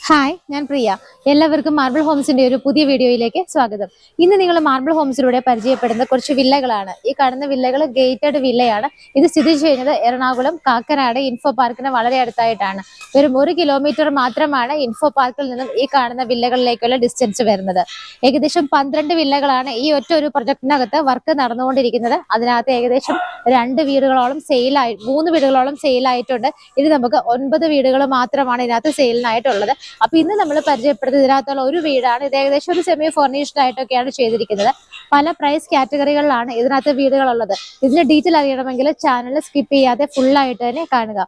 Hi, ഞാൻ പ്രിയ. എല്ലാവർക്കും marble ഹോംസിന്റെ ഒരു പുതിയ വീഡിയോയിലേക്ക് സ്വാഗതം. ഇന്ന് നിങ്ങൾ മാർബിൾ ഹോംസിലൂടെ പരിചയപ്പെടുന്ന കുറച്ച് വില്ലകളാണ്. ഈ കാണുന്ന വില്ലകൾ ഗേറ്റഡ് വില്ലയാണ്. ഇത് സ്ഥിതി ചെയ്യുന്നത് എറണാകുളം കാക്കനാട് ഇൻഫോ പാർക്കിന് വളരെ അടുത്തായിട്ടാണ്. വെറും 1 കിലോമീറ്റർ മാത്രമാണ് ഇൻഫോ പാർക്കിൽ നിന്നും ഈ കാണുന്ന വില്ലകളിലേക്കുള്ള ഡിസ്റ്റൻസ് വരുന്നത്. ഏകദേശം 12 വില്ലകളാണ് ഈ ഒറ്റ ഒരു പ്രൊജക്ടിനകത്ത് വർക്ക് നടന്നുകൊണ്ടിരിക്കുന്നത്. അതിനകത്ത് ഏകദേശം 3 വീടുകളോളം സെയിലായിട്ടുണ്ട്. ഇനി നമുക്ക് 9 വീടുകൾ മാത്രമാണ് ഇതിനകത്ത് സെയിലിനായിട്ടുള്ളത്. അപ്പൊ ഇന്ന് നമ്മൾ പരിചയപ്പെടുന്നത് ഇതിനകത്തുള്ള ഒരു വീടാണ്. ഇത് ഏകദേശം ഒരു സെമി ഫർണിഷ്ഡ് ആയിട്ടൊക്കെയാണ് ചെയ്തിരിക്കുന്നത്. പല പ്രൈസ് കാറ്റഗറികളിലാണ് ഇതിനകത്ത് വീടുകളുള്ളത്. ഇതിന്റെ ഡീറ്റെയിൽ അറിയണമെങ്കിൽ ചാനൽ സ്കിപ്പ് ചെയ്യാതെ ഫുൾ ആയിട്ട് തന്നെ കാണുക.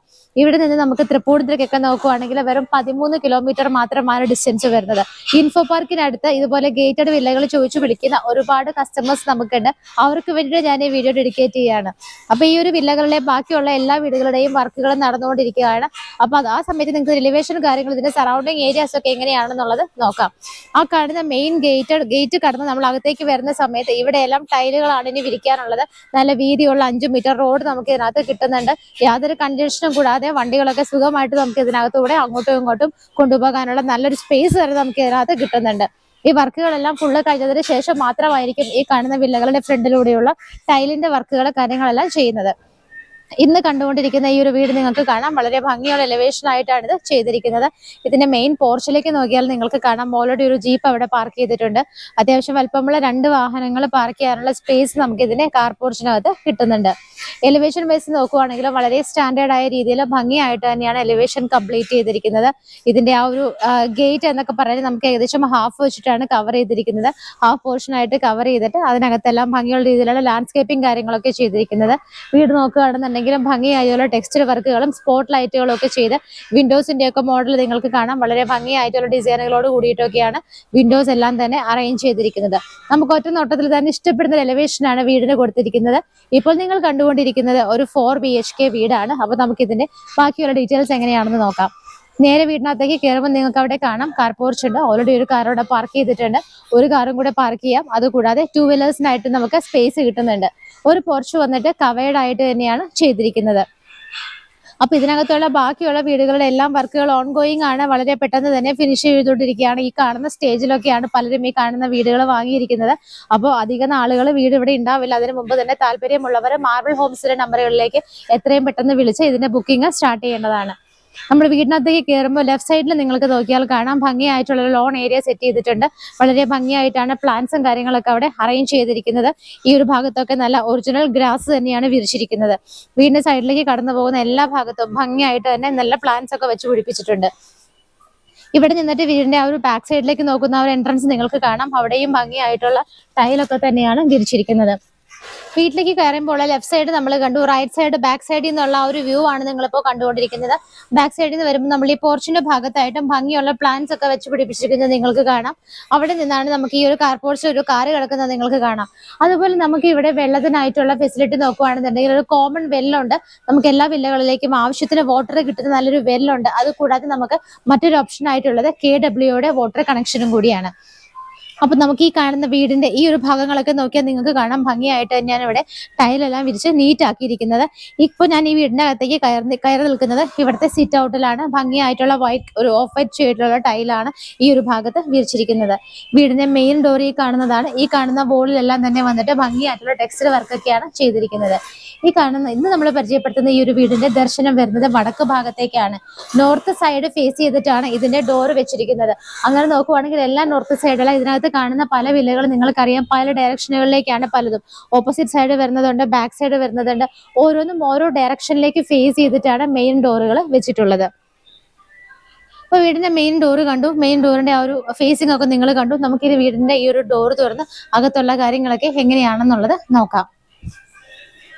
ഇവിടെ നിന്ന് നമുക്ക് തൃപ്പൂണിത്തുറയ്ക്കൊക്കെ നോക്കുവാണെങ്കിൽ വെറും 13 കിലോമീറ്റർ മാത്രമാണ് ഡിസ്റ്റൻസ് വരുന്നത്. ഇൻഫോ പാർക്കിനടുത്ത് ഇതുപോലെ ഗേറ്റഡ് വില്ലകൾ ചോദിച്ചു വിളിക്കുന്ന ഒരുപാട് കസ്റ്റമേഴ്സ് നമുക്കുണ്ട്. അവർക്ക് വേണ്ടിയിട്ട് ഞാൻ ഈ വീഡിയോ ഡെഡിക്കേറ്റ് ചെയ്യാണ്. അപ്പൊ ഈ ഒരു വില്ലകളിലെ ബാക്കിയുള്ള എല്ലാ വീടുകളുടെയും വർക്കുകൾ നടന്നുകൊണ്ടിരിക്കുകയാണ്. അപ്പൊ ആ സമയത്ത് നിങ്ങൾക്ക് എലിവേഷൻ കാര്യങ്ങൾ ഇതിന്റെ സറൗണ്ടിങ് ഏരിയാസ് ഒക്കെ എങ്ങനെയാണെന്നുള്ളത് നോക്കാം. ആ കാണുന്ന മെയിൻ ഗേറ്റ് കടന്ന് നമ്മൾ അകത്തേക്ക് വരുന്ന സമയത്ത് ഇവിടെ എല്ലാം ടൈലുകളാണ് ഇനി വിരിക്കാനുള്ളത്. നല്ല വീതിയുള്ള 5 മീറ്റർ റോഡ് നമുക്ക് ഇതിനകത്ത് കിട്ടുന്നുണ്ട്. യാതൊരു കൺജഷനും കൂടാതെ വണ്ടികളൊക്കെ സുഖമായിട്ട് നമുക്ക് ഇതിനകത്തൂടെ അങ്ങോട്ടും ഇങ്ങോട്ടും കൊണ്ടുപോകാനുള്ള നല്ലൊരു സ്പേസ് വരെ നമുക്ക് ഇതിനകത്ത് കിട്ടുന്നുണ്ട്. ഈ വർക്കുകളെല്ലാം ഫുള്ള് കഴിഞ്ഞതിന് ശേഷം മാത്രമായിരിക്കും ഈ കാണുന്ന വില്ലകളുടെ ഫ്രണ്ടിലൂടെയുള്ള ടൈലിന്റെ വർക്കുകൾ കാര്യങ്ങളെല്ലാം ചെയ്യുന്നത്. ഇന്ന് കണ്ടുകൊണ്ടിരിക്കുന്ന ഈ ഒരു വീട് നിങ്ങൾക്ക് കാണാം. വളരെ ഭംഗിയുള്ള എലിവേഷൻ ആയിട്ടാണ് ഇത് ചെയ്തിരിക്കുന്നത്. ഇതിന്റെ മെയിൻ പോർച്ചിലേക്ക് നോക്കിയാൽ നിങ്ങൾക്ക് കാണാം ഓൾറെഡി ഒരു ജീപ്പ് അവിടെ പാർക്ക് ചെയ്തിട്ടുണ്ട്. അത്യാവശ്യം വലുപ്പമുള്ള 2 വാഹനങ്ങൾ പാർക്ക് ചെയ്യാനുള്ള സ്പേസ് നമുക്ക് ഇതിന്റെ കാർ പോർച്ചിനകത്ത് കിട്ടുന്നുണ്ട്. എലിവേഷൻ ബേസ് നോക്കുവാണെങ്കിൽ വളരെ സ്റ്റാൻഡേർഡ് ആയ രീതിയിൽ ഭംഗിയായിട്ട് തന്നെയാണ് എലിവേഷൻ കംപ്ലീറ്റ് ചെയ്തിരിക്കുന്നത്. ഇതിന്റെ ആ ഒരു ഗേറ്റ് എന്നൊക്കെ പറയുന്നത് നമുക്ക് ഏകദേശം ഹാഫ് വെച്ചിട്ടാണ് കവർ ചെയ്തിരിക്കുന്നത്. ഹാഫ് പോർഷൻ ആയിട്ട് കവർ ചെയ്തിട്ട് അതിനകത്തെല്ലാം ഭംഗിയുള്ള രീതിയിലുള്ള ലാൻഡ്സ്കേപ്പിംഗ് കാര്യങ്ങളൊക്കെ ചെയ്തിരിക്കുന്നത്. വീട് നോക്കുകയാണെന്നുണ്ടെങ്കിൽ ഭംഗിയായിട്ടുള്ള ടെക്സ്റ്റർ വർക്കുകളും സ്പോട്ട് ലൈറ്റുകളും ഒക്കെ ചെയ്ത് വിൻഡോസിന്റെ ഒക്കെ മോഡൽ നിങ്ങൾക്ക് കാണാം. വളരെ ഭംഗിയായിട്ടുള്ള ഡിസൈനുകളോട് കൂടിയിട്ടൊക്കെയാണ് വിൻഡോസ് എല്ലാം തന്നെ അറേഞ്ച് ചെയ്തിരിക്കുന്നത്. നമുക്ക് ഒറ്റ നോട്ടത്തിൽ തന്നെ ഇഷ്ടപ്പെടുന്ന എലിവേഷനാണ് വീടിന് കൊടുത്തിരിക്കുന്നത്. ഇപ്പോൾ നിങ്ങൾ കണ്ടുകൊണ്ടിരിക്കുന്നത് ഒരു 4 BHK വീടാണ്. അപ്പൊ നമുക്ക് ഇതിന്റെ ബാക്കിയുള്ള ഡീറ്റെയിൽസ് എങ്ങനെയാണെന്ന് നോക്കാം. നേരെ വീടിനകത്തേക്ക് കയറുമ്പോൾ നിങ്ങൾക്ക് അവിടെ കാണാം കാർ പോർച്ച് ഉണ്ട്. ഓൾറെഡി ഒരു കാർ അവിടെ പാർക്ക് ചെയ്തിട്ടുണ്ട്. ഒരു കാറും കൂടെ പാർക്ക് ചെയ്യാം. അതുകൂടാതെ 2 വീലേഴ്സിനായിട്ട് നമുക്ക് സ്പേസ് കിട്ടുന്നുണ്ട്. ഒരു പോർച്ച് വന്നിട്ട് കവേർഡ് ആയിട്ട് തന്നെയാണ് ചെയ്തിരിക്കുന്നത്. അപ്പൊ ഇതിനകത്തുള്ള ബാക്കിയുള്ള വീടുകളുടെ എല്ലാം വർക്കുകൾ ഓൺഗോയിങ് ആണ്. വളരെ പെട്ടെന്ന് തന്നെ ഫിനിഷ് ചെയ്തുകൊണ്ടിരിക്കുകയാണ്. ഈ കാണുന്ന സ്റ്റേജിലൊക്കെയാണ് പലരും ഈ കാണുന്ന വീടുകൾ വാങ്ങിയിരിക്കുന്നത്. അപ്പോൾ അധികം ആളുകൾ വീട് ഇവിടെ ഉണ്ടാവില്ല. അതിന് മുമ്പ് തന്നെ താല്പര്യമുള്ളവർ മാർബിൾ ഹോംസിന്റെ നമ്പറുകളിലേക്ക് എത്രയും പെട്ടെന്ന് വിളിച്ച് ഇതിന്റെ ബുക്കിംഗ് സ്റ്റാർട്ട് ചെയ്യേണ്ടതാണ്. നമ്മൾ വീടിനകത്തേക്ക് കയറുമ്പോൾ ലെഫ്റ്റ് സൈഡിൽ നിങ്ങൾക്ക് നോക്കിയാൽ കാണാം ഭംഗിയായിട്ടുള്ള ലോൺ ഏരിയ സെറ്റ് ചെയ്തിട്ടുണ്ട്. വളരെ ഭംഗിയായിട്ടാണ് പ്ലാന്റ്സും കാര്യങ്ങളൊക്കെ അവിടെ അറേഞ്ച് ചെയ്തിരിക്കുന്നത്. ഈ ഒരു ഭാഗത്തൊക്കെ നല്ല ഒറിജിനൽ ഗ്രാസ് തന്നെയാണ് വിരിച്ചിരിക്കുന്നത്. വീടിന്റെ സൈഡിലേക്ക് കടന്നു പോകുന്ന എല്ലാ ഭാഗത്തും ഭംഗിയായിട്ട് തന്നെ നല്ല പ്ലാന്റ്സ് ഒക്കെ വെച്ച് പിടിപ്പിച്ചിട്ടുണ്ട്. ഇവിടെ നിന്നിട്ട് വീടിന്റെ ആ ഒരു ബാക്ക് സൈഡിലേക്ക് നോക്കുന്ന ഒരു എൻട്രൻസ് നിങ്ങൾക്ക് കാണാം. അവിടെയും ഭംഗിയായിട്ടുള്ള ടൈലൊക്കെ തന്നെയാണ് വിരിച്ചിരിക്കുന്നത്. വീട്ടിലേക്ക് കയറുമ്പോൾ ലെഫ്റ്റ് സൈഡ് നമ്മൾ കണ്ടു. റൈറ്റ് സൈഡ് ബാക്ക് സൈഡിൽ നിന്നുള്ള ഒരു വ്യൂ ആണ് നിങ്ങളിപ്പോൾ കണ്ടുകൊണ്ടിരിക്കുന്നത്. ബാക്ക് സൈഡിൽ നിന്ന് വരുമ്പോൾ നമ്മൾ ഈ പോർച്ചിന്റെ ഭാഗത്തായിട്ടും ഭംഗിയുള്ള പ്ലാന്റ്സ് ഒക്കെ വെച്ച് പിടിപ്പിച്ചിരിക്കുന്നത് നിങ്ങൾക്ക് കാണാം. അവിടെ നിന്നാണ് നമുക്ക് ഈ ഒരു കാർ പോർച്ച് ഒരു കാറ് കിടക്കുന്നത് നിങ്ങൾക്ക് കാണാം. അതുപോലെ നമുക്ക് ഇവിടെ വെള്ളത്തിനായിട്ടുള്ള ഫെസിലിറ്റി നോക്കുകയാണെന്നുണ്ടെങ്കിൽ ഒരു കോമൺ വെല്ലുണ്ട്. നമുക്ക് എല്ലാ വില്ലകളിലേക്കും ആവശ്യത്തിന് വാട്ടർ കിട്ടുന്ന നല്ലൊരു വെല്ലുണ്ട്. അതുകൂടാതെ നമുക്ക് മറ്റൊരു ഓപ്ഷൻ ആയിട്ടുള്ളത് KWയുടെ വാട്ടർ കണക്ഷനും കൂടിയാണ്. അപ്പൊ നമുക്ക് ഈ കാണുന്ന വീടിന്റെ ഈ ഒരു ഭാഗങ്ങളൊക്കെ നോക്കിയാൽ നിങ്ങൾക്ക് കാണാം ഭംഗിയായിട്ട് തന്നെയാണ് ഇവിടെ ടൈലെല്ലാം വിരിച്ച് നീറ്റ് ആക്കിയിരിക്കുന്നത്. ഇപ്പൊ ഞാൻ ഈ വീടിന്റെ അകത്തേക്ക് കയറി നിൽക്കുന്നത് ഇവിടുത്തെ സിറ്റ് ഔട്ടിലാണ്. ഭംഗിയായിട്ടുള്ള ഒരു ഓഫ് വൈറ്റ് ഷെയ്ഡിലുള്ള ടൈലാണ് ഈ ഒരു ഭാഗത്ത് വിരിച്ചിരിക്കുന്നത്. വീടിന്റെ മെയിൻ ഡോർ ഈ കാണുന്നതാണ്. ഈ കാണുന്ന വോളിലെല്ലാം തന്നെ വന്നിട്ട് ഭംഗിയായിട്ടുള്ള ടെക്സ്റ്റൈൽ വർക്കൊക്കെയാണ് ചെയ്തിരിക്കുന്നത്. ഇന്ന് നമ്മൾ പരിചയപ്പെടുത്തുന്ന ഈ ഒരു വീടിന്റെ ദർശനം വരുന്നത് വടക്ക് ഭാഗത്തേക്കാണ്. നോർത്ത് സൈഡ് ഫേസ് ചെയ്തിട്ടാണ് ഇതിന്റെ ഡോർ വെച്ചിരിക്കുന്നത്. അങ്ങനെ നോക്കുവാണെങ്കിൽ എല്ലാം നോർത്ത് സൈഡല്ല. ഇതിനകത്ത് കാണുന്ന പല വില്ലകൾ നിങ്ങൾക്കറിയാം പല ഡയറക്ഷനുകളിലേക്കാണ് പലതും. ഓപ്പോസിറ്റ് സൈഡ് വരുന്നതുണ്ട്, ബാക്ക് സൈഡ് വരുന്നതുണ്ട്. ഓരോന്നും ഓരോ ഡയറക്ഷനിലേക്ക് ഫേസ് ചെയ്തിട്ടാണ് മെയിൻ ഡോറുകൾ വെച്ചിട്ടുള്ളത്. അപ്പൊ വീടിന്റെ മെയിൻ ഡോറ് കണ്ടു. മെയിൻ ഡോറിന്റെ ആ ഒരു ഫേസിംഗ് ഒക്കെ നിങ്ങൾ കണ്ടു. നമുക്കിത് വീടിന്റെ ഈ ഒരു ഡോർ തുറന്ന് അകത്തുള്ള കാര്യങ്ങളൊക്കെ എങ്ങനെയാണെന്നുള്ളത് നോക്കാം.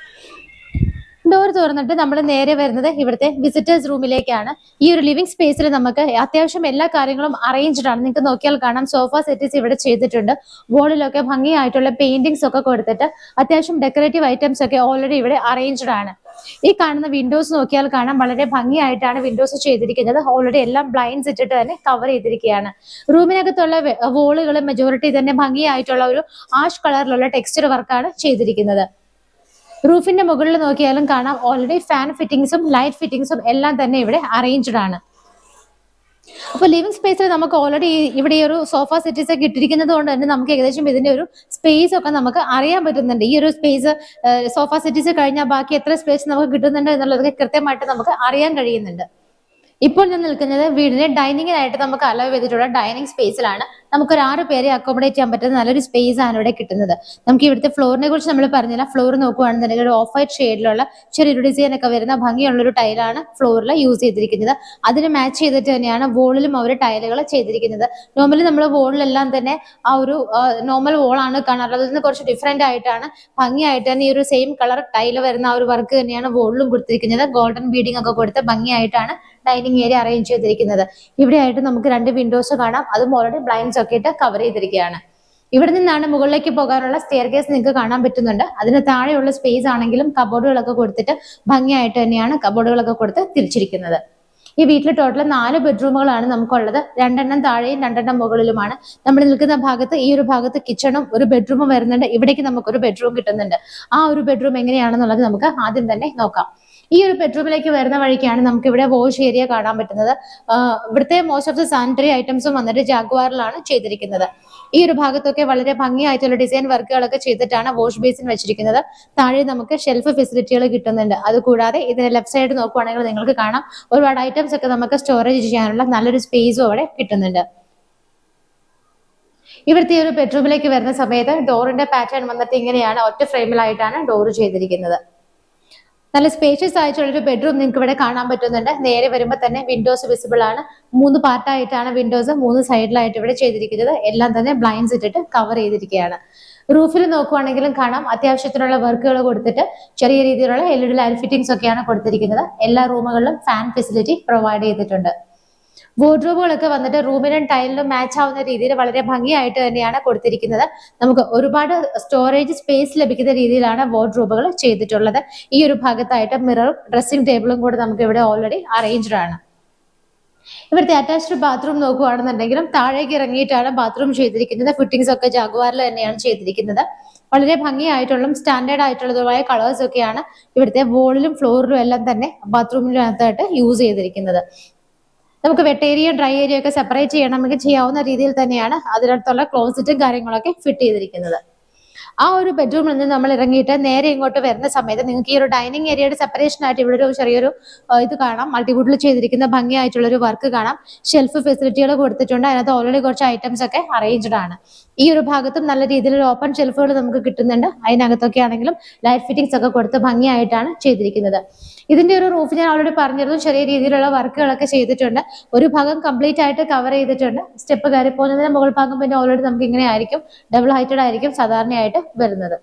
ഡോർ തുറന്നിട്ട് നമ്മൾ നേരെ വരുന്നത് ഇവിടുത്തെ വിസിറ്റേഴ്സ് റൂമിലേക്കാണ്. ഈ ഒരു ലിവിംഗ് സ്പേസിൽ നമുക്ക് അത്യാവശ്യം എല്ലാ കാര്യങ്ങളും അറേഞ്ച്ഡ് ആണ്. നിങ്ങൾക്ക് നോക്കിയാൽ കാണാം സോഫ സെറ്റീസ് ഇവിടെ ചെയ്തിട്ടുണ്ട്. വോളിലൊക്കെ ഭംഗിയായിട്ടുള്ള പെയിന്റിങ്സ് ഒക്കെ കൊടുത്തിട്ട് അത്യാവശ്യം ഡെക്കറേറ്റീവ് ഐറ്റംസ് ഒക്കെ ഓൾറെഡി ഇവിടെ അറേഞ്ച്ഡ് ആണ്. ഈ കാണുന്ന വിൻഡോസ് നോക്കിയാൽ കാണാം വളരെ ഭംഗിയായിട്ടാണ് വിൻഡോസ് ചെയ്തിരിക്കുന്നത്. ഓൾറെഡി എല്ലാം ബ്ലൈൻഡ്സ് ഇട്ടിട്ട് തന്നെ കവർ ചെയ്തിരിക്കുകയാണ്. റൂമിനകത്തുള്ള വോളുകൾ മെജോറിറ്റി തന്നെ ഭംഗിയായിട്ടുള്ള ഒരു ആഷ് കളറിലുള്ള ടെക്സ്ചർ വർക്കാണ് ചെയ്തിരിക്കുന്നത്. റൂഫിന്റെ മുകളിൽ നോക്കിയാലും കാണാം ഓൾറെഡി ഫാൻ ഫിറ്റിംഗ്സും ലൈറ്റ് ഫിറ്റിംഗ്സും എല്ലാം തന്നെ ഇവിടെ അറേഞ്ച്ഡ് ആണ്. അപ്പൊ ലിവിംഗ് സ്പേസിൽ നമുക്ക് ഓൾറെഡി ഇവിടെ ഒരു സോഫ സെറ്റീസ് ഒക്കെ ഇട്ടിരിക്കുന്നത് കൊണ്ട് തന്നെ നമുക്ക് ഏകദേശം ഇതിന്റെ ഒരു സ്പേസ് ഒക്കെ നമുക്ക് അറിയാൻ പറ്റുന്നുണ്ട്. ഈ ഒരു സ്പേസ് സോഫ സെറ്റീസ് കഴിഞ്ഞാൽ ബാക്കി എത്ര സ്പേസ് നമുക്ക് കിട്ടുന്നുണ്ട് എന്നുള്ളതൊക്കെ കൃത്യമായിട്ട് നമുക്ക് അറിയാൻ കഴിയുന്നുണ്ട്. ഇപ്പോൾ ഞാൻ നിൽക്കുന്നത് വീടിന്റെ ഡൈനിങ്ങിനായിട്ട് നമുക്ക് അലോ ചെയ്തിട്ടുള്ള ഡൈനിങ് സ്പേസിലാണ്. നമുക്ക് ഒരു 6 പേരെ അക്കോമഡേറ്റ് ചെയ്യാൻ പറ്റുന്ന നല്ലൊരു സ്പേസ് ആണ് ഇവിടെ കിട്ടുന്നത്. നമുക്ക് ഇവിടുത്തെ ഫ്ലോറിനെ കുറിച്ച് നമ്മൾ പറഞ്ഞില്ല. ഫ്ലോർ നോക്കുകയാണെന്നുണ്ടെങ്കിൽ ഒരു ഓഫ് വൈറ്റ് ഷെയ്ഡിലുള്ള ചെറിയൊരു ഡിസൈൻ ഒക്കെ വരുന്ന ഭംഗിയുള്ളൊരു ടൈലാണ് ഫ്ലോറിൽ യൂസ് ചെയ്തിരിക്കുന്നത്. അതിന് മാച്ച് ചെയ്തിട്ട് തന്നെയാണ് വോളിലും അവർ ടൈലുകൾ ചെയ്തിരിക്കുന്നത്. നോർമലി നമ്മൾ വോളിലെല്ലാം തന്നെ ആ ഒരു നോർമൽ വോളാണ് കാണാറുള്ളത്. അതിൽ നിന്ന് കുറച്ച് ഡിഫറെന്റ് ആയിട്ടാണ് ഭംഗിയായിട്ട് തന്നെ ഈ ഒരു സെയിം കളർ ടൈല് വരുന്ന ആ ഒരു വർക്ക് തന്നെയാണ് വോളിലും കൊടുത്തിരിക്കുന്നത്. ഗോൾഡൻ ബീഡിംഗ് ഒക്കെ കൊടുത്ത് ഭംഗിയായിട്ടാണ് ഡൈനിങ് ഏരിയ അറേഞ്ച് ചെയ്തിരിക്കുന്നത്. ഇവിടെ ആയിട്ട് നമുക്ക് 2 വിൻഡോസ് കാണാം. അതും ഓൾറെഡി ബ്ലൈൻഡ്സ് ഒക്കെ ഇട്ട് കവർ ചെയ്തിരിക്കുകയാണ്. ഇവിടെ നിന്നാണ് മുകളിലേക്ക് പോകാനുള്ള സ്റ്റെയർ കേസ് നിങ്ങൾക്ക് കാണാൻ പറ്റുന്നുണ്ട്. അതിന് താഴെയുള്ള സ്പേസ് ആണെങ്കിലും കബോർഡുകളൊക്കെ കൊടുത്തിട്ട് ഭംഗിയായിട്ട് തന്നെയാണ് കബോർഡുകളൊക്കെ കൊടുത്ത് തിരിച്ചിരിക്കുന്നത്. ഈ വീട്ടിൽ ടോട്ടൽ 4 ബെഡ്റൂമുകളാണ് നമുക്കുള്ളത്. 2 താഴെയും 2 മുകളിലുമാണ്. നമ്മൾ നിൽക്കുന്ന ഭാഗത്ത് ഈ ഒരു ഭാഗത്ത് കിച്ചണും ഒരു ബെഡ്റൂമും വരുന്നുണ്ട്. ഇവിടേക്ക് നമുക്കൊരു ബെഡ്റൂം കിട്ടുന്നുണ്ട്. ആ ഒരു ബെഡ്റൂം എങ്ങനെയാണെന്നുള്ളത് നമുക്ക് ആദ്യം തന്നെ നോക്കാം. ഈ ഒരു ബെഡ്റൂമിലേക്ക് വരുന്ന വഴിക്കാണ് നമുക്ക് ഇവിടെ വാഷ് ഏരിയ കാണാൻ പറ്റുന്നത്. ഇവിടുത്തെ മോസ്റ്റ് ഓഫ് ദി സാനിറ്ററി ഐറ്റംസും വന്നിട്ട് ജാഗ്വാറിലാണ് ചെയ്തിരിക്കുന്നത്. ഈ ഒരു ഭാഗത്തൊക്കെ വളരെ ഭംഗിയായിട്ടുള്ള ഡിസൈൻ വർക്കുകളൊക്കെ ചെയ്തിട്ടാണ് വാഷ് ബേസിൻ വെച്ചിരിക്കുന്നത്. താഴെ നമുക്ക് ഷെൽഫ് ഫെസിലിറ്റികൾ കിട്ടുന്നുണ്ട്. അതുകൂടാതെ ഇതിന്റെ ലെഫ്റ്റ് സൈഡ് നോക്കുവാണെങ്കിൽ നിങ്ങൾക്ക് കാണാം ഒരുപാട് ഐറ്റംസ് ഒക്കെ നമുക്ക് സ്റ്റോറേജ് ചെയ്യാനുള്ള നല്ലൊരു സ്പേസും അവിടെ കിട്ടുന്നുണ്ട്. ഇവിടുത്തെ ഒരു ബെഡ്റൂമിലേക്ക് വരുന്ന സമയത്ത് ഡോറിന്റെ പാറ്റേൺ വന്നിട്ട് ഇങ്ങനെയാണ്. ഒറ്റ ഫ്രെയിമിലായിട്ടാണ് ഡോർ ചെയ്തിരിക്കുന്നത്. നല്ല സ്പേഷ്യസ് ആയിട്ടുള്ള ഒരു ബെഡ്റൂം നിങ്ങൾക്ക് ഇവിടെ കാണാൻ പറ്റുന്നുണ്ട്. നേരെ വരുമ്പോൾ തന്നെ വിൻഡോസ് വിസിബിൾ ആണ്. 3 പാർട്ടായിട്ടാണ് വിൻഡോസ് 3 സൈഡിലായിട്ട് ഇവിടെ ചെയ്തിരിക്കുന്നത്. എല്ലാം തന്നെ ബ്ലൈൻഡ്സ് ഇട്ടിട്ട് കവർ ചെയ്തിരിക്കുകയാണ്. റൂഫിൽ നോക്കുവാണെങ്കിലും കാണാം അത്യാവശ്യത്തിനുള്ള വർക്കുകൾ കൊടുത്തിട്ട് ചെറിയ രീതിയിലുള്ള LED ലൈറ്റ് ഫിറ്റിംഗ്സ് ഒക്കെയാണ് കൊടുത്തിരിക്കുന്നത്. എല്ലാ റൂമുകളിലും ഫാൻ ഫെസിലിറ്റി പ്രൊവൈഡ് ചെയ്തിട്ടുണ്ട്. വാർഡ്രോബുകളൊക്കെ വന്നിട്ട് റൂമിനും ടൈലിനും മാച്ച് ആവുന്ന രീതിയിൽ വളരെ ഭംഗിയായിട്ട് തന്നെയാണ് കൊടുത്തിരിക്കുന്നത്. നമുക്ക് ഒരുപാട് സ്റ്റോറേജ് സ്പേസ് ലഭിക്കുന്ന രീതിയിലാണ് വാർഡ്രോബുകൾ ചെയ്തിട്ടുള്ളത്. ഈ ഒരു ഭാഗത്തായിട്ട് മിററും ഡ്രസ്സിംഗ് ടേബിളും കൂടെ നമുക്ക് ഇവിടെ ഓൾറെഡി അറേഞ്ച്ഡ് ആണ്. ഇവിടുത്തെ അറ്റാച്ച്ഡ് ബാത്റൂം നോക്കുകയാണെന്നുണ്ടെങ്കിലും താഴേക്ക് ഇറങ്ങിയിട്ടാണ് ബാത്റൂം ചെയ്തിരിക്കുന്നത്. ഫിറ്റിംഗ്സ് ഒക്കെ ജാഗ്വാറിൽ തന്നെയാണ് ചെയ്തിരിക്കുന്നത്. വളരെ ഭംഗിയായിട്ടുള്ള സ്റ്റാൻഡേർഡ് ആയിട്ടുള്ളതുമായ കളേഴ്സ് ഒക്കെയാണ് ഇവിടുത്തെ വോളിലും ഫ്ലോറിലും എല്ലാം തന്നെ ബാത്റൂമിനകത്തായിട്ട് യൂസ് ചെയ്തിരിക്കുന്നത്. നമുക്ക് വെട്ട് ഏരിയ ഡ്രൈ ഏരിയ ഒക്കെ സെപ്പറേറ്റ് ചെയ്യണമെങ്കിൽ ചെയ്യാവുന്ന രീതിയിൽ തന്നെയാണ് അതിനടുത്തുള്ള ക്ലോസറ്റും കാര്യങ്ങളൊക്കെ ഫിറ്റ് ചെയ്തിരിക്കുന്നത്. ആ ഒരു ബെഡ്റൂമിൽ നിന്ന് നമ്മൾ ഇറങ്ങിയിട്ട് നേരെ ഇങ്ങോട്ട് വരുന്ന സമയത്ത് നിങ്ങൾക്ക് ഈ ഒരു ഡൈനിങ് ഏരിയയുടെ സെപ്പറേഷൻ ആയിട്ട് ഇവിടെ ഒരു ചെറിയൊരു ഇത് കാണാം. മൾട്ടിവുഡിൽ ചെയ്തിരിക്കുന്ന ഭംഗിയായിട്ടുള്ള ഒരു വർക്ക് കാണാം. ഷെൽഫ് ഫെസിലിറ്റികൾ കൊടുത്തിട്ടുണ്ട്. അതിനകത്ത് ഓൾറെഡി കുറച്ച് ഐറ്റംസ് ഒക്കെ അറേഞ്ച്ഡ് ആണ്. ഈ ഒരു ഭാഗത്തും നല്ല രീതിയിലുള്ള ഓപ്പൺ ഷെൽഫുകൾ നമുക്ക് കിട്ടുന്നുണ്ട്. അതിനകത്തൊക്കെ ആണെങ്കിലും ലൈറ്റ് ഫിറ്റിംഗ്സ് ഒക്കെ കൊടുത്ത് ഭംഗിയായിട്ടാണ് ചെയ്തിരിക്കുന്നത്. ഇതിന്റെ ഒരു റൂഫ് ഞാൻ ഓൾറെഡി പറഞ്ഞിരുന്നു. ചെറിയ രീതിയിലുള്ള വർക്കുകളൊക്കെ ചെയ്തിട്ടുണ്ട്. ഒരു ഭാഗം കംപ്ലീറ്റ് ആയിട്ട് കവർ ചെയ്തിട്ടുണ്ട്. സ്റ്റെപ്പ് കയറി പോകുന്നതിന് മുകൾ ഭാഗം പിന്നെ ഓൾറെഡി നമുക്ക് ഇങ്ങനെ ആയിരിക്കും, ഡബിൾ ഹൈറ്റഡ് ആയിരിക്കും സാധാരണയായിട്ട് വരുന്നത്.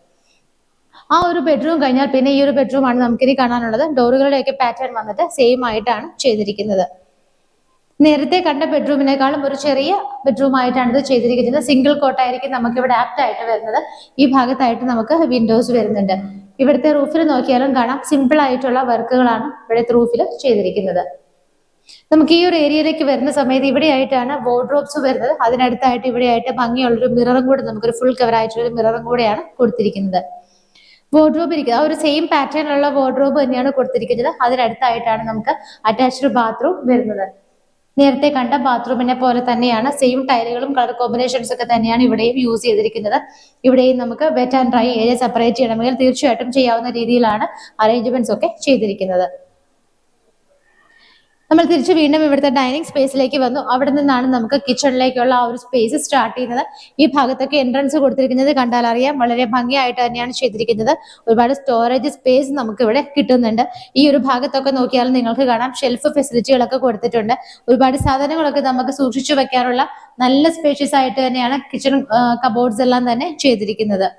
ആ ഒരു ബെഡ്റൂം കഴിഞ്ഞാൽ പിന്നെ ഈ ഒരു ബെഡ്റൂം ആണ് നമുക്കിനി കാണാനുള്ളത്. ഡോറുകളുടെയൊക്കെ പാറ്റേൺ വന്നിട്ട് സെയിം ആയിട്ടാണ് ചെയ്തിരിക്കുന്നത്. നേരത്തെ കണ്ട ബെഡ്റൂമിനേക്കാളും ഒരു ചെറിയ ബെഡ്റൂം ആയിട്ടാണ് ഇത് ചെയ്തിരിക്കുന്നത്. സിംഗിൾ കോട്ടായിരിക്കും നമുക്ക് ഇവിടെ ആപ്റ്റ് ആയിട്ട് വരുന്നത്. ഈ ഭാഗത്തായിട്ട് നമുക്ക് വിൻഡോസ് വരുന്നുണ്ട്. ഇവിടുത്തെ റൂഫിൽ നോക്കിയാലും കാണാം സിമ്പിൾ ആയിട്ടുള്ള വർക്കുകളാണ് ഇവിടുത്തെ റൂഫിൽ ചെയ്തിരിക്കുന്നത്. നമുക്ക് ഈ ഒരു ഏരിയയിലേക്ക് വരുന്ന സമയത്ത് ഇവിടെയായിട്ടാണ് വാർഡ്രോബ്സ് വരുന്നത്. അതിനടുത്തായിട്ട് ഇവിടെയായിട്ട് ഭംഗിയുള്ളൊരു മിററും കൂടെ നമുക്കൊരു ഫുൾ കവർ ആയിട്ടുള്ള മിററും കൂടെയാണ് കൊടുത്തിരിക്കുന്നത്. വാർഡ്രോബ് ഇരിക്കുന്നത് ആ ഒരു സെയിം പാറ്റേണിലുള്ള വാർഡ്രോബ് തന്നെയാണ് കൊടുത്തിരിക്കുന്നത്. അതിനടുത്തായിട്ടാണ് നമുക്ക് അറ്റാച്ച്ഡ് ബാത്റൂം വരുന്നത്. നേരത്തെ കണ്ട ബാത്റൂമിനെ പോലെ തന്നെയാണ്. സെയിം ടൈലുകളും കളർ കോമ്പിനേഷൻസ് ഒക്കെ തന്നെയാണ് ഇവിടെയും യൂസ് ചെയ്തിരിക്കുന്നത്. ഇവിടെയും നമുക്ക് wet and dry area separate ചെയ്യണമെങ്കിൽ തീർച്ചയായിട്ടും ചെയ്യാവുന്ന രീതിയിലാണ് അറേഞ്ച്മെന്റ്സ് ഒക്കെ ചെയ്തിരിക്കുന്നത്. നമ്മൾ തിരിച്ച് വീണ്ടും ഇവിടുത്തെ ഡൈനിങ് സ്പേസിലേക്ക് വന്നു. അവിടെ നിന്നാണ് നമുക്ക് കിച്ചണിലേക്കുള്ള ആ ഒരു സ്പേസ് സ്റ്റാർട്ട് ചെയ്യുന്നത്. ഈ ഭാഗത്തൊക്കെ എൻട്രൻസ് കൊടുത്തിരിക്കുന്നത് കണ്ടാൽ അറിയാം വളരെ ഭംഗിയായിട്ട് തന്നെയാണ് ചെയ്തിരിക്കുന്നത്. ഒരുപാട് സ്റ്റോറേജ് സ്പേസ് നമുക്ക് ഇവിടെ കിട്ടുന്നുണ്ട്. ഈ ഒരു ഭാഗത്തൊക്കെ നോക്കിയാൽ നിങ്ങൾക്ക് കാണാം ഷെൽഫ് ഫെസിലിറ്റികളൊക്കെ കൊടുത്തിട്ടുണ്ട്. ഒരുപാട് സാധനങ്ങളൊക്കെ നമുക്ക് സൂക്ഷിച്ചു വെക്കാനുള്ള നല്ല സ്പേഷ്യസ് ആയിട്ട് തന്നെയാണ് കിച്ചൺ കബോർഡ്സ് എല്ലാം തന്നെ ചെയ്തിരിക്കുന്നത്.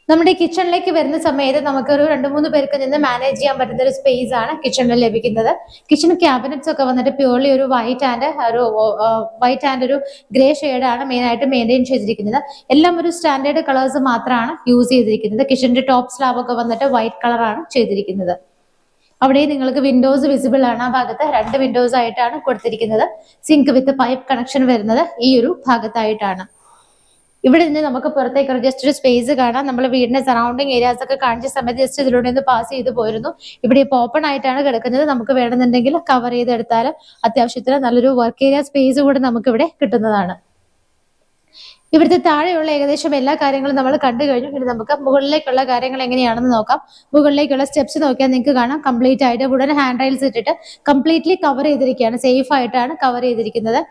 നമ്മുടെ കിച്ചണിലേക്ക് വരുന്ന സമയത്ത് നമുക്കൊരു 2-3 പേർക്ക് നിന്ന് മാനേജ് ചെയ്യാൻ പറ്റുന്ന ഒരു സ്പേസ് ആണ് കിച്ചണിൽ ലഭിക്കുന്നത്. കിച്ചൺ ക്യാബിനറ്റ്സ് ഒക്കെ വന്നിട്ട് പ്യൂർലി ഒരു വൈറ്റ് ആൻഡ് ഒരു ഗ്രേ ഷെയ്ഡാണ് മെയിൻ ആയിട്ട് മെയിൻറ്റെയിൻ ചെയ്തിരിക്കുന്നത്. എല്ലാം ഒരു സ്റ്റാൻഡേർഡ് കളേഴ്സ് മാത്രമാണ് യൂസ് ചെയ്തിരിക്കുന്നത്. കിച്ചണിന്റെ ടോപ്പ് സ്ലാബ് ഒക്കെ വന്നിട്ട് വൈറ്റ് കളറാണ് ചെയ്തിരിക്കുന്നത്. അവിടെ നിങ്ങൾക്ക് വിൻഡോസ് വിസിബിൾ ആണ്. ആ ഭാഗത്ത് 2 വിൻഡോസ് ആയിട്ടാണ് കൊടുത്തിരിക്കുന്നത്. സിങ്ക് വിത്ത് പൈപ്പ് കണക്ഷൻ വരുന്നത് ഈ ഒരു ഭാഗത്തായിട്ടാണ്. ഇവിടെ നിന്ന് നമുക്ക് പുറത്തേക്ക് ജസ്റ്റ് ഒരു സ്പേസ് കാണാം. നമ്മൾ വീടിന്റെ സറൗണ്ടിങ് ഏരിയാസ് ഒക്കെ കാണിച്ച സമയത്ത് ജസ്റ്റ് ഇതിലൂടെ ഒന്ന് പാസ് ചെയ്ത് പോയിരുന്നു. ഇവിടെ ഇപ്പോൾ ഓപ്പൺ ആയിട്ടാണ് കിടക്കുന്നത്. നമുക്ക് വേണമെന്നുണ്ടെങ്കിൽ കവർ ചെയ്തെടുത്താലും അത്യാവശ്യത്തിന് നല്ലൊരു വർക്ക് ഏരിയ സ്പേസ് കൂടെ നമുക്ക് ഇവിടെ കിട്ടുന്നതാണ്. ഇവിടുത്തെ താഴെയുള്ള ഏകദേശം എല്ലാ കാര്യങ്ങളും നമ്മൾ കണ്ടു കഴിഞ്ഞു. ഇനി നമുക്ക് മുകളിലേക്കുള്ള കാര്യങ്ങൾ എങ്ങനെയാണെന്ന് നോക്കാം. മുകളിലേക്കുള്ള സ്റ്റെപ്സ് നോക്കിയാൽ നിങ്ങൾക്ക് കാണാം കംപ്ലീറ്റ് ആയിട്ട് ഉടനെ ഹാൻഡ് റൈൽസ് ഇട്ടിട്ട് കംപ്ലീറ്റ്ലി കവർ ചെയ്തിരിക്കുകയാണ്. സേഫ് ആയിട്ടാണ് കവർ ചെയ്തിരിക്കുന്നത്.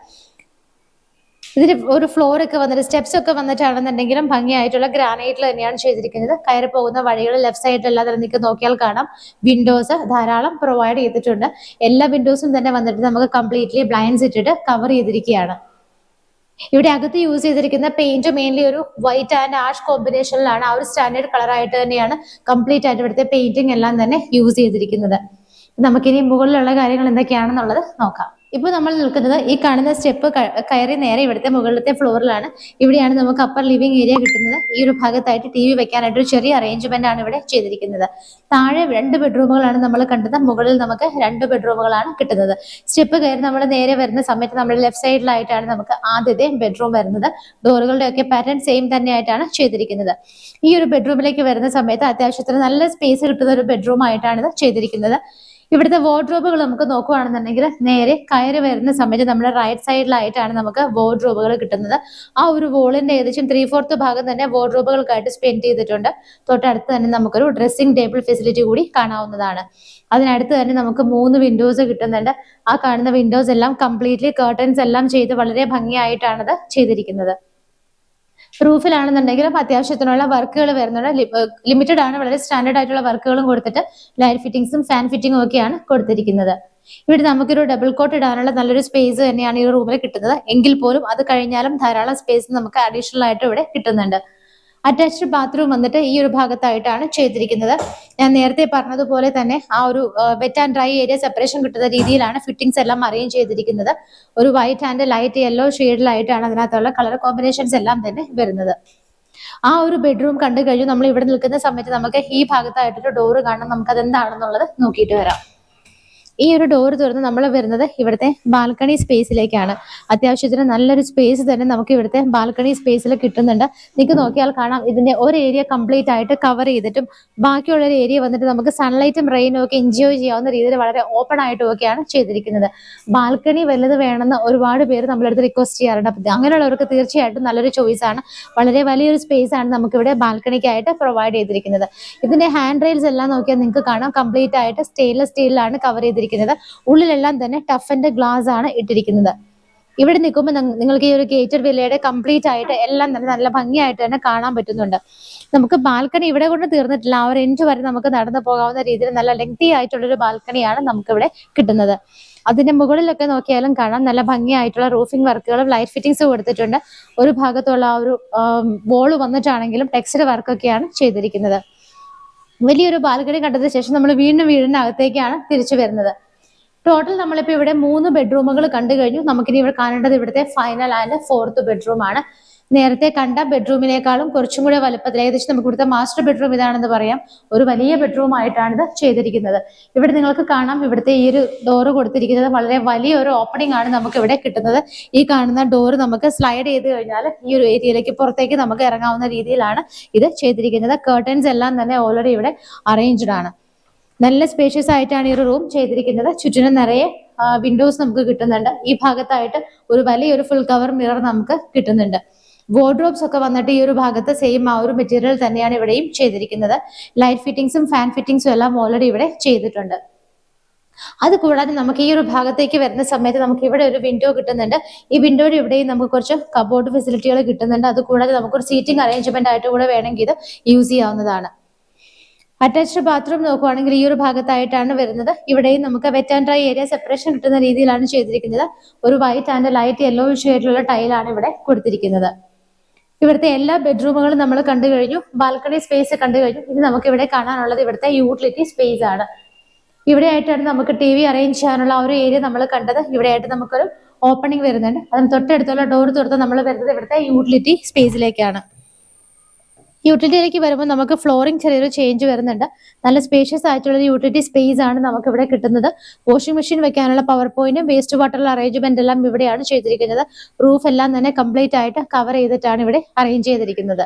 ഇതിന് ഒരു ഫ്ലോർ ഒക്കെ വന്നിട്ട് സ്റ്റെപ്സ് ഒക്കെ വന്നിട്ടാണെന്നുണ്ടെങ്കിലും ഭംഗിയായിട്ടുള്ള ഗ്രാനൈറ്റിൽ തന്നെയാണ് ചെയ്തിരിക്കുന്നത്. കയറി പോകുന്ന വഴികൾ ലെഫ്റ്റ് സൈഡിലെല്ലാം തന്നെ നിങ്ങൾക്ക് നോക്കിയാൽ കാണാം വിൻഡോസ് ധാരാളം പ്രൊവൈഡ് ചെയ്തിട്ടുണ്ട്. എല്ലാ വിൻഡോസും തന്നെ വന്നിട്ട് നമുക്ക് കംപ്ലീറ്റ്ലി ബ്ലൈൻഡ്സ് ഇട്ടിട്ട് കവർ ചെയ്തിരിക്കുകയാണ്. ഇവിടെ അകത്ത് യൂസ് ചെയ്തിരിക്കുന്ന പെയിന്റ് മെയിൻലി ഒരു വൈറ്റ് ആൻഡ് ആഷ് കോമ്പിനേഷനിലാണ്. ആ ഒരു സ്റ്റാൻഡേർഡ് കളർ ആയിട്ട് തന്നെയാണ് കംപ്ലീറ്റ് ആയിട്ട് ഇവിടുത്തെ പെയിന്റിംഗ് എല്ലാം തന്നെ യൂസ് ചെയ്തിരിക്കുന്നത്. നമുക്കിനി മുകളിലുള്ള കാര്യങ്ങൾ എന്തൊക്കെയാണെന്നുള്ളത് നോക്കാം. ഇപ്പൊ നമ്മൾ നിൽക്കുന്നത് ഈ കാണുന്ന സ്റ്റെപ്പ് കയറി നേരെ ഇവിടുത്തെ മുകളിലത്തെ ഫ്ലോറിലാണ്. ഇവിടെയാണ് നമുക്ക് അപ്പർ ലിവിംഗ് ഏരിയ കിട്ടുന്നത്. ഈ ഒരു ഭാഗത്തായിട്ട് TV വെക്കാനായിട്ട് ഒരു ചെറിയ അറേഞ്ച്മെന്റ് ആണ് ഇവിടെ ചെയ്തിരിക്കുന്നത്. താഴെ 2 ബെഡ്റൂമുകളാണ് നമ്മൾ കണ്ടത്. മുകളിൽ നമുക്ക് 2 ബെഡ്റൂമുകളാണ് കിട്ടുന്നത്. സ്റ്റെപ്പ് കയറി നമ്മൾ നേരെ വരുന്ന സമയത്ത് നമ്മുടെ ലെഫ്റ്റ് സൈഡിലായിട്ടാണ് നമുക്ക് ആദ്യത്തെ ബെഡ്റൂം വരുന്നത്. ഡോറുകളുടെ ഒക്കെ പാറ്റേൺ സെയിം തന്നെയായിട്ടാണ് ചെയ്തിരിക്കുന്നത്. ഈ ഒരു ബെഡ്റൂമിലേക്ക് വരുന്ന സമയത്ത് അത്യാവശ്യത്തിന് നല്ല സ്പേസ് കിട്ടുന്ന ഒരു ബെഡ്റൂം ആയിട്ടാണ് ഇത് ചെയ്തിരിക്കുന്നത്. ഇവിടുത്തെ വാർഡ്രോബുകൾ നമുക്ക് നോക്കുകയാണെന്നുണ്ടെങ്കിൽ നേരെ കയറി വരുന്ന സമയത്ത് നമ്മുടെ റൈറ്റ് സൈഡിലായിട്ടാണ് നമുക്ക് വാർഡ്രോബുകൾ കിട്ടുന്നത്. ആ ഒരു വോളിന്റെ ഏകദേശം 3/4 ഭാഗം തന്നെ വാർഡ്രോബുകൾക്കായിട്ട് സ്പെൻഡ് ചെയ്തിട്ടുണ്ട്. തൊട്ടടുത്ത് തന്നെ നമുക്കൊരു ഡ്രസ്സിംഗ് ടേബിൾ ഫെസിലിറ്റി കൂടി കാണാവുന്നതാണ്. അതിനടുത്ത് തന്നെ നമുക്ക് 3 വിൻഡോസ് കിട്ടുന്നുണ്ട്. ആ കാണുന്ന വിൻഡോസ് എല്ലാം കംപ്ലീറ്റ്ലി കർട്ടൻസ് എല്ലാം ചെയ്ത് വളരെ ഭംഗിയായിട്ടാണ് ഇത് ചെയ്തിരിക്കുന്നത്. റൂഫിലാണെന്നുണ്ടെങ്കിലും അത്യാവശ്യത്തിനുള്ള വർക്കുകൾ വരുന്നുണ്ട്. ലിമിറ്റഡ് ആണ്, വളരെ സ്റ്റാൻഡേർഡ് ആയിട്ടുള്ള വർക്കുകളും കൊടുത്തിട്ട് ലൈറ്റ് ഫിറ്റിംഗ്സും ഫാൻ ഫിറ്റിംഗും ഒക്കെയാണ് കൊടുത്തിരിക്കുന്നത്. ഇവിടെ നമുക്കൊരു ഡബിൾ കോട്ട് ഇടാനുള്ള നല്ലൊരു സ്പേസ് തന്നെയാണ് ഈ റൂമിൽ കിട്ടുന്നത്. എങ്കിൽ പോലും അത് കഴിഞ്ഞാലും ധാരാളം സ്പേസ് നമുക്ക് അഡീഷണൽ ആയിട്ട് ഇവിടെ കിട്ടുന്നുണ്ട്. അറ്റാച്ച്ഡ് ബാത്റൂം വന്നിട്ട് ഈ ഒരു ഭാഗത്തായിട്ടാണ് ചെയ്തിരിക്കുന്നത്. ഞാൻ നേരത്തെ പറഞ്ഞതുപോലെ തന്നെ ആ ഒരു wet and dry area separation കിട്ടുന്ന രീതിയിലാണ് ഫിറ്റിംഗ്സ് എല്ലാം അറേഞ്ച് ചെയ്തിരിക്കുന്നത്. ഒരു വൈറ്റ് ആൻഡ് ലൈറ്റ് യെല്ലോ ഷെയ്ഡിലായിട്ടാണ് അതിനകത്തുള്ള കളർ കോമ്പിനേഷൻസ് എല്ലാം തന്നെ വരുന്നത്. ആ ഒരു ബെഡ്റൂം കണ്ടു കഴിഞ്ഞു. നമ്മൾ ഇവിടെ നിൽക്കുന്ന സമയത്ത് നമുക്ക് ഈ ഭാഗത്തായിട്ടൊരു ഡോറ് കാണാം. നമുക്ക് അതെന്താണെന്നുള്ളത് നോക്കിയിട്ട് വരാം. ഈ ഒരു ഡോർ തുറന്ന് നമ്മൾ വരുന്നത് ഇവിടുത്തെ ബാൽക്കണി സ്പേസിലേക്കാണ്. അത്യാവശ്യത്തിന് നല്ലൊരു സ്പേസ് തന്നെ നമുക്ക് ഇവിടുത്തെ ബാൽക്കണി സ്പേസിൽ കിട്ടുന്നുണ്ട്. നിങ്ങൾക്ക് നോക്കിയാൽ കാണാം ഇതിന്റെ ഒരു ഏരിയ കംപ്ലീറ്റ് ആയിട്ട് കവർ ചെയ്തിട്ടും ബാക്കിയുള്ള ഒരു ഏരിയ വന്നിട്ട് നമുക്ക് സൺലൈറ്റും റെയിനും ഒക്കെ എൻജോയ് ചെയ്യാവുന്ന രീതിയിൽ വളരെ ഓപ്പൺ ആയിട്ടും ഒക്കെയാണ് ചെയ്തിരിക്കുന്നത്. ബാൽക്കണി വലുത് വേണമെന്ന് ഒരുപാട് പേര് നമ്മളടുത്ത് റിക്വസ്റ്റ് ചെയ്യാറുണ്ട്. അപ്പം അങ്ങനെയുള്ളവർക്ക് തീർച്ചയായിട്ടും നല്ലൊരു ചോയ്സ് ആണ്. വളരെ വലിയൊരു സ്പേസ് ആണ് നമുക്കിവിടെ ബാൽക്കണിക്കായിട്ട് പ്രൊവൈഡ് ചെയ്തിരിക്കുന്നത്. ഇതിന്റെ ഹാൻഡ് റെയിൽസ് എല്ലാം നോക്കിയാൽ നിങ്ങൾക്ക് കാണാം കംപ്ലീറ്റ് ആയിട്ട് സ്റ്റെയിൻലെസ് സ്റ്റീലിലാണ് കവർ ചെയ്തിരിക്കുന്നത്. ഉള്ളിലെല്ലാം തന്നെ ടഫ് ആൻഡ് ഗ്ലാസ് ആണ് ഇട്ടിരിക്കുന്നത്. ഇവിടെ നിൽക്കുമ്പോൾ നിങ്ങൾക്ക് ഈ ഒരു ഗേറ്റഡ് വില്ലയുടെ കംപ്ലീറ്റ് ആയിട്ട് എല്ലാം തന്നെ നല്ല ഭംഗിയായിട്ട് തന്നെ കാണാൻ പറ്റുന്നുണ്ട്. നമുക്ക് ബാൽക്കണി ഇവിടെ കൊണ്ട് തീർന്നിട്ടില്ല. ആ ഒരു എൻഡ് വരെ നമുക്ക് നടന്നു പോകാവുന്ന രീതിയിൽ നല്ല ലെങ്തി ആയിട്ടുള്ളൊരു ബാൽക്കണിയാണ് നമുക്കിവിടെ കിട്ടുന്നത്. അതിന്റെ മുകളിലൊക്കെ നോക്കിയാലും കാണാം നല്ല ഭംഗിയായിട്ടുള്ള റൂഫിംഗ് വർക്കുകളും ലൈറ്റ് ഫിറ്റിംഗ്സ് കൊടുത്തിട്ടുണ്ട്. ഒരു ഭാഗത്തുള്ള ആ ഒരു വോള് വന്നിട്ടാണെങ്കിലും ടെക്സ്റ്റൈൽ വർക്കൊക്കെയാണ് ചെയ്തിരിക്കുന്നത്. വലിയൊരു ബാൽക്കണി കണ്ടതിന് ശേഷം നമ്മൾ വീണ്ടും വീടിന്റെ അകത്തേക്കാണ് തിരിച്ചു വരുന്നത്. ടോട്ടൽ നമ്മളിപ്പോൾ ഇവിടെ 3 ബെഡ്റൂമുകൾ കണ്ടു കഴിഞ്ഞു. നമുക്കിനി ഇവിടെ കാണേണ്ടത് ഇവിടുത്തെ ഫൈനൽ ആൻഡ് 4th ബെഡ്റൂം ആണ്. നേരത്തെ കണ്ട ബെഡ്റൂമിനേക്കാളും കുറച്ചും കൂടെ വലുപ്പത്തിൽ, ഏകദേശം നമുക്ക് ഇവിടുത്തെ മാസ്റ്റർ ബെഡ്റൂം ഇതാണെന്ന് പറയാം. ഒരു വലിയ ബെഡ്റൂം ആയിട്ടാണ് ഇത് ചെയ്തിരിക്കുന്നത്. ഇവിടെ നിങ്ങൾക്ക് കാണാം ഇവിടുത്തെ ഈ ഒരു ഡോറ് കൊടുത്തിരിക്കുന്നത് വളരെ വലിയൊരു ഓപ്പണിംഗ് ആണ് നമുക്ക് ഇവിടെ കിട്ടുന്നത്. ഈ കാണുന്ന ഡോറ് നമുക്ക് സ്ലൈഡ് ചെയ്ത് കഴിഞ്ഞാൽ ഈ ഒരു ഏരിയയിലേക്ക് പുറത്തേക്ക് നമുക്ക് ഇറങ്ങാവുന്ന രീതിയിലാണ് ഇത് ചെയ്തിരിക്കുന്നത്. കർട്ടൻസ് എല്ലാം തന്നെ ഓൾറെഡി ഇവിടെ അറേഞ്ച്ഡ് ആണ്. നല്ല സ്പേഷ്യസ് ആയിട്ടാണ് ഈ ഒരു റൂം ചെയ്തിരിക്കുന്നത്. ചുറ്റിനും നിറയെ വിൻഡോസ് നമുക്ക് കിട്ടുന്നുണ്ട്. ഈ ഭാഗത്തായിട്ട് ഒരു വലിയൊരു ഫുൾ കവർ മിറർ നമുക്ക് കിട്ടുന്നുണ്ട്. വാർഡ്രോബ്സ് ഒക്കെ വന്നിട്ട് ഈ ഒരു ഭാഗത്ത് സെയിം ആ ഒരു മെറ്റീരിയൽ തന്നെയാണ് ഇവിടെയും ചെയ്തിരിക്കുന്നത്. ലൈറ്റ് ഫിറ്റിംഗ്സും ഫാൻ ഫിറ്റിംഗ്സും എല്ലാം ഓൾറെഡി ഇവിടെ ചെയ്തിട്ടുണ്ട്. അത് കൂടാതെ നമുക്ക് ഈ ഒരു ഭാഗത്തേക്ക് വരുന്ന സമയത്ത് നമുക്ക് ഇവിടെ ഒരു വിൻഡോ കിട്ടുന്നുണ്ട്. ഈ വിൻഡോയുടെ ഇവിടെയും നമുക്ക് കുറച്ച് കബോർഡ് ഫെസിലിറ്റികൾ കിട്ടുന്നുണ്ട്. അത് കൂടാതെ നമുക്കൊരു സീറ്റിംഗ് അറേഞ്ച്മെന്റ് ആയിട്ട് കൂടെ വേണമെങ്കിൽ ഇത് യൂസ് ചെയ്യാവുന്നതാണ്. അറ്റാച്ച്ഡ് ബാത്റൂം നോക്കുവാണെങ്കിൽ ഈ ഒരു ഭാഗത്തായിട്ടാണ് വരുന്നത്. ഇവിടെയും നമുക്ക് wet and dry area separation കിട്ടുന്ന രീതിയിലാണ് ചെയ്തിരിക്കുന്നത്. ഒരു വൈറ്റ് ആൻഡ് ലൈറ്റ് യെല്ലോ ഷെയ്ഡിലുള്ള ടൈലാണ് ഇവിടെ കൊടുത്തിരിക്കുന്നത്. ഇവിടുത്തെ എല്ലാ ബെഡ്റൂമുകളും നമ്മൾ കണ്ടു കഴിഞ്ഞു. ബാൽക്കണി സ്പേസ് കണ്ടു കഴിഞ്ഞു. ഇനി നമുക്ക് ഇവിടെ കാണാനുള്ളത് ഇവിടുത്തെ യൂട്ടിലിറ്റി സ്പേസ് ആണ്. ഇവിടെ ആയിട്ടാണ് നമുക്ക് TV അറേഞ്ച് ചെയ്യാനുള്ള ആ ഒരു ഏരിയ നമ്മൾ കണ്ടത്. ഇവിടെ ആയിട്ട് നമുക്കൊരു ഓപ്പണിംഗ് വരുന്നുണ്ട്. അതിന് തൊട്ടടുത്തുള്ള ഡോർ തുറന്ന് നമ്മൾ വരുന്നത് ഇവിടുത്തെ യൂട്ടിലിറ്റി സ്പേസിലേക്കാണ്. യൂട്ടിലിറ്റിയിലേക്ക് വരുമ്പോൾ നമുക്ക് ഫ്ലോറിംഗ് ചെറിയൊരു ചേഞ്ച് വരുന്നുണ്ട്. നല്ല സ്പേഷ്യസ് ആയിട്ടുള്ള ഒരു യൂട്ടിലിറ്റി സ്പേസ് ആണ് നമുക്ക് ഇവിടെ കിട്ടുന്നത്. വാഷിംഗ് മെഷീൻ വെക്കാനുള്ള പവർ പോയിന്റും വേസ്റ്റ് വാട്ടർ അറേഞ്ച്മെന്റ് എല്ലാം ഇവിടെയാണ് ചെയ്തിരിക്കുന്നത്. റൂഫ് എല്ലാം തന്നെ കംപ്ലീറ്റ് ആയിട്ട് കവർ ചെയ്തിട്ടാണ് ഇവിടെ അറേഞ്ച് ചെയ്തിരിക്കുന്നത്.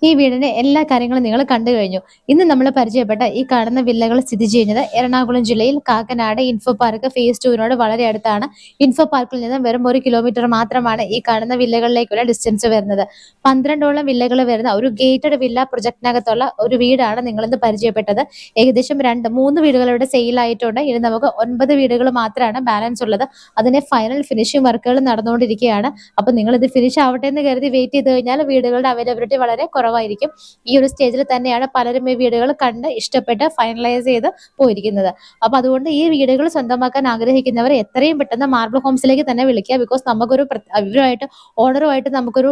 ഈ വീടിന്റെ എല്ലാ കാര്യങ്ങളും നിങ്ങൾ കണ്ടു കഴിഞ്ഞു. ഇന്ന് നമ്മൾ പരിചയപ്പെട്ട ഈ കാണുന്ന വില്ലകൾ സ്ഥിതി ചെയ്യുന്നത് എറണാകുളം ജില്ലയിൽ കാക്കനാട് ഇൻഫോ പാർക്ക് ഫേസ് 2 വളരെ അടുത്താണ്. ഇൻഫോ പാർക്കിൽ നിന്ന് വെറും 1 കിലോമീറ്റർ മാത്രമാണ് ഈ കാണുന്ന വില്ലകളിലേക്കുള്ള ഡിസ്റ്റൻസ് വരുന്നത്. 12ഓളം വില്ലകൾ വരുന്ന ഒരു ഗേറ്റഡ് വില്ല പ്രൊജക്ടിനകത്തുള്ള ഒരു വീടാണ് നിങ്ങൾ ഇന്ന് പരിചയപ്പെട്ടത്. ഏകദേശം 3 വീടുകൾ ഇവിടെ സെയിൽ ആയിട്ടുണ്ട്. ഇനി നമുക്ക് 9 വീടുകൾ മാത്രമാണ് ബാലൻസ് ഉള്ളത്. അതിന്റെ ഫൈനൽ ഫിനിഷിംഗ് വർക്കുകൾ നടന്നുകൊണ്ടിരിക്കുകയാണ്. അപ്പൊ നിങ്ങൾ ഇത് ഫിനിഷ് ആവട്ടെ എന്ന് കരുതി വെയിറ്റ് ചെയ്ത് കഴിഞ്ഞാൽ വീടുകളുടെ അവൈലബിലിറ്റി വളരെ കുറവായിരിക്കും. ഈ ഒരു സ്റ്റേജിൽ തന്നെയാണ് പലരും ഈ വീടുകൾ കണ്ട് ഇഷ്ടപ്പെട്ട് ഫൈനലൈസ് ചെയ്ത് പോയിരിക്കുന്നത്. അപ്പൊ അതുകൊണ്ട് ഈ വീടുകൾ സ്വന്തമാക്കാൻ ആഗ്രഹിക്കുന്നവർ എത്രയും പെട്ടെന്ന് മാർബിൾ ഹോംസിലേക്ക് തന്നെ വിളിക്കുക. ബിക്കോസ് നമുക്കൊരു ഇവരുമായിട്ട് ഓണറുമായിട്ട് നമുക്കൊരു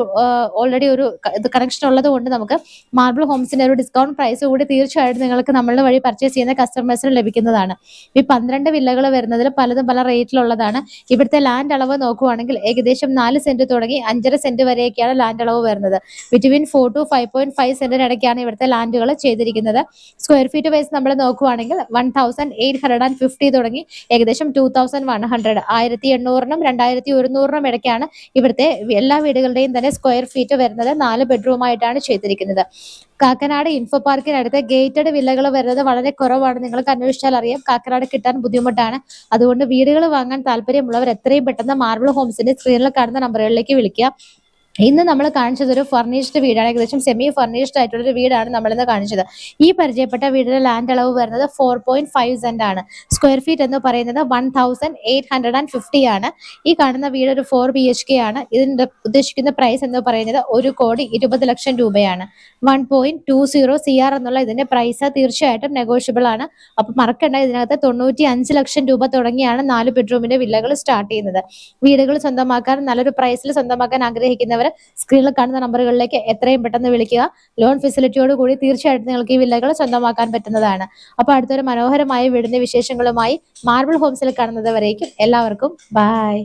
ഓൾറെഡി ഒരു കണക്ഷൻ ഉള്ളത് കൊണ്ട് നമുക്ക് മാർബിൾ ഹോംസിന്റെ ഒരു ഡിസ്കൗണ്ട് പ്രൈസ് കൂടി തീർച്ചയായിട്ടും നിങ്ങൾക്ക് നമ്മളുടെ വഴി പർച്ചേസ് ചെയ്യുന്ന കസ്റ്റമേഴ്സിന് ലഭിക്കുന്നതാണ്. ഈ 12 വില്ലകൾ വരുന്നതിൽ പലതും പല റേറ്റിലുള്ളതാണ്. ഇവിടുത്തെ ലാൻഡ് അളവ് നോക്കുവാണെങ്കിൽ ഏകദേശം 4 സെന്റ് തുടങ്ങി 5.5 സെന്റ് വരെയൊക്കെയാണ് ലാൻഡ് അളവ് വരുന്നത്. ബിറ്റ്വീൻ 4 to 5.5 സെന്റിന് ഇടയ്ക്കാണ് ഇവിടുത്തെ ലാൻഡുകൾ ചെയ്തിരിക്കുന്നത്. സ്ക്വയർ ഫീറ്റ് വൈസ് നമ്മൾ നോക്കുവാണെങ്കിൽ 1850 തുടങ്ങി ഏകദേശം 2100 1800-നും 2100-നും ഇടയ്ക്കാണ് ഇവിടുത്തെ എല്ലാ വീടുകളുടെയും തന്നെ സ്ക്വയർ ഫീറ്റ് വരുന്നത്. 4 ബെഡ്റൂമായിട്ടാണ് ചെയ്തിരിക്കുന്നത്. കാക്കനാട് ഇൻഫോ പാർക്കിനടുത്ത് ഗേറ്റഡ് വില്ലകൾ വരുന്നത് വളരെ കുറവാണ്. നിങ്ങൾക്ക് അന്വേഷിച്ചാൽ അറിയാം, കാക്കനാട് കിട്ടാൻ ബുദ്ധിമുട്ടാണ്. അതുകൊണ്ട് വീടുകൾ വാങ്ങാൻ താല്പര്യമുള്ളവർ എത്രയും പെട്ടെന്ന് മാർബിൾ ഹോംസിന്റെ സ്ക്രീനിൽ കാണുന്ന നമ്പറുകളിലേക്ക് വിളിക്കുക. ഇന്ന് നമ്മൾ കാണിച്ചത് ഒരു ഫർണിഷ്ഡ് വീടാണ്. ഏകദേശം സെമി ഫർണിഷ്ഡ് ആയിട്ടുള്ള ഒരു വീടാണ് നമ്മളിന്ന് കാണിച്ചത്. ഈ പരിചയപ്പെട്ട വീടിന്റെ ലാൻഡ് അളവ് വരുന്നത് 4.5 സെന്റ് ആണ്. സ്ക്വയർ ഫീറ്റ് എന്ന് പറയുന്നത് 1850 ആണ്. ഈ കാണുന്ന വീട് ഒരു 4 BHK ആണ്. ഇതിന്റെ ഉദ്ദേശിക്കുന്ന പ്രൈസ് എന്ന് പറയുന്നത് 1,20,00,000 രൂപയാണ്. 1.20 CR എന്നുള്ള ഇതിന്റെ പ്രൈസ് തീർച്ചയായിട്ടും നെഗോഷ്യബിൾ ആണ്. അപ്പൊ മറക്കണ്ട, ഇതിനകത്ത് 95 ലക്ഷം രൂപ തുടങ്ങിയാണ് 4 ബെഡ്റൂമിന്റെ വില്ലകൾ സ്റ്റാർട്ട് ചെയ്യുന്നത്. വീടുകൾ സ്വന്തമാക്കാൻ നല്ലൊരു പ്രൈസിൽ സ്വന്തമാക്കാൻ ആഗ്രഹിക്കുന്നവർ സ്ക്രീനിൽ കാണുന്ന നമ്പറുകളിലേക്ക് എത്രയും പെട്ടെന്ന് വിളിക്കുക. ലോൺ ഫെസിലിറ്റിയോട് കൂടി തീർച്ചയായിട്ടും നിങ്ങൾക്ക് ഈ വില്ലകൾ സ്വന്തമാക്കാൻ പറ്റുന്നതാണ്. അപ്പൊ അടുത്തൊരു മനോഹരമായ വീടിന്റെ വിശേഷങ്ങളുമായി മാർബിൾ ഹോംസിൽ കാണുന്നത് വരേക്കും എല്ലാവർക്കും ബൈ.